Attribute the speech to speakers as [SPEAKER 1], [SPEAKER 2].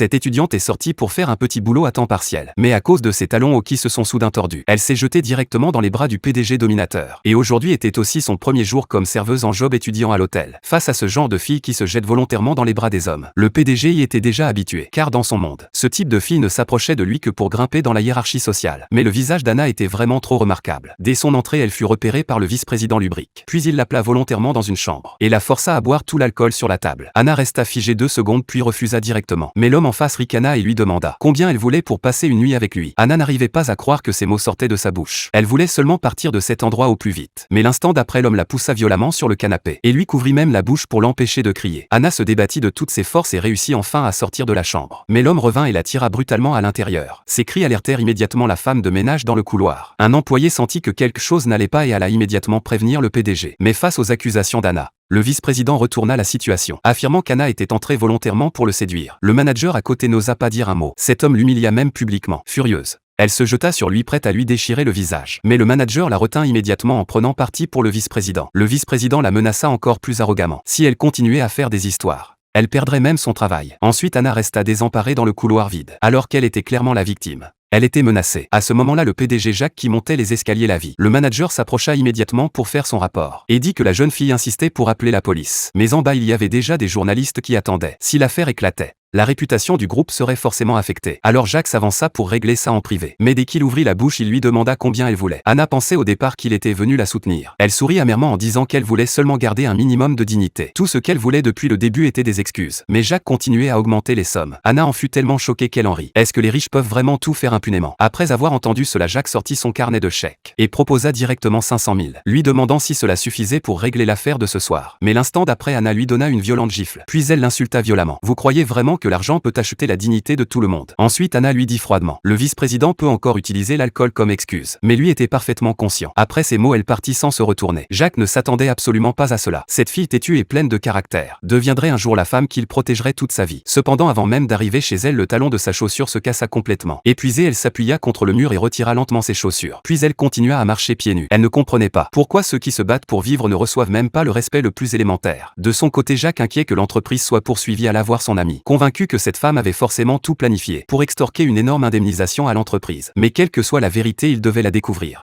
[SPEAKER 1] Cette étudiante est sortie pour faire un petit boulot à temps partiel. Mais à cause de ses talons hauts qui se sont soudain tordus, elle s'est jetée directement dans les bras du PDG dominateur. Et aujourd'hui était aussi son premier jour comme serveuse en job étudiant à l'hôtel. Face à ce genre de fille qui se jette volontairement dans les bras des hommes, le PDG y était déjà habitué. Car dans son monde, ce type de fille ne s'approchait de lui que pour grimper dans la hiérarchie sociale. Mais le visage d'Anna était vraiment trop remarquable. Dès son entrée, elle fut repérée par le vice-président Lubric. Puis il l'appela volontairement dans une chambre et la força à boire tout l'alcool sur la table. Anna resta figée 2 secondes puis refusa directement. Mais l'homme en face ricana et lui demanda combien elle voulait pour passer une nuit avec lui. Anna n'arrivait pas à croire que ces mots sortaient de sa bouche. Elle voulait seulement partir de cet endroit au plus vite. Mais l'instant d'après, l'homme la poussa violemment sur le canapé et lui couvrit même la bouche pour l'empêcher de crier. Anna se débattit de toutes ses forces et réussit enfin à sortir de la chambre. Mais l'homme revint et la tira brutalement à l'intérieur. Ses cris alertèrent immédiatement la femme de ménage dans le couloir. Un employé sentit que quelque chose n'allait pas et alla immédiatement prévenir le PDG. Mais face aux accusations d'Anna, le vice-président retourna la situation, affirmant qu'Anna était entrée volontairement pour le séduire. Le manager à côté n'osa pas dire un mot. Cet homme l'humilia même publiquement. Furieuse, elle se jeta sur lui prête à lui déchirer le visage. Mais le manager la retint immédiatement en prenant parti pour le vice-président. Le vice-président la menaça encore plus arrogamment. Si elle continuait à faire des histoires, elle perdrait même son travail. Ensuite, Anna resta désemparée dans le couloir vide, alors qu'elle était clairement la victime. Elle était menacée. À ce moment-là, le PDG Jacques qui montait les escaliers la vit. Le manager s'approcha immédiatement pour faire son rapport et dit que la jeune fille insistait pour appeler la police. Mais en bas, il y avait déjà des journalistes qui attendaient. Si l'affaire éclatait, la réputation du groupe serait forcément affectée. Alors Jacques s'avança pour régler ça en privé. Mais dès qu'il ouvrit la bouche, il lui demanda combien elle voulait. Anna pensait au départ qu'il était venu la soutenir. Elle sourit amèrement en disant qu'elle voulait seulement garder un minimum de dignité. Tout ce qu'elle voulait depuis le début était des excuses. Mais Jacques continuait à augmenter les sommes. Anna en fut tellement choquée qu'elle en rit. Est-ce que les riches peuvent vraiment tout faire impunément? Après avoir entendu cela, Jacques sortit son carnet de chèques et proposa directement 500 000, lui demandant si cela suffisait pour régler l'affaire de ce soir. Mais l'instant d'après, Anna lui donna une violente gifle. Puis elle l'insulta violemment. Vous croyez vraiment que l'argent peut acheter la dignité de tout le monde? Ensuite, Anna lui dit froidement. Le vice-président peut encore utiliser l'alcool comme excuse. Mais lui était parfaitement conscient. Après ces mots, elle partit sans se retourner. Jacques ne s'attendait absolument pas à cela. Cette fille têtue et pleine de caractère deviendrait un jour la femme qu'il protégerait toute sa vie. Cependant, avant même d'arriver chez elle, le talon de sa chaussure se cassa complètement. Épuisée, elle s'appuya contre le mur et retira lentement ses chaussures. Puis elle continua à marcher pieds nus. Elle ne comprenait pas pourquoi ceux qui se battent pour vivre ne reçoivent même pas le respect le plus élémentaire. De son côté, Jacques, inquiet que l'entreprise soit poursuivie, alla voir son ami, convaincu que cette femme avait forcément tout planifié pour extorquer une énorme indemnisation à l'entreprise. Mais quelle que soit la vérité, il devait la découvrir.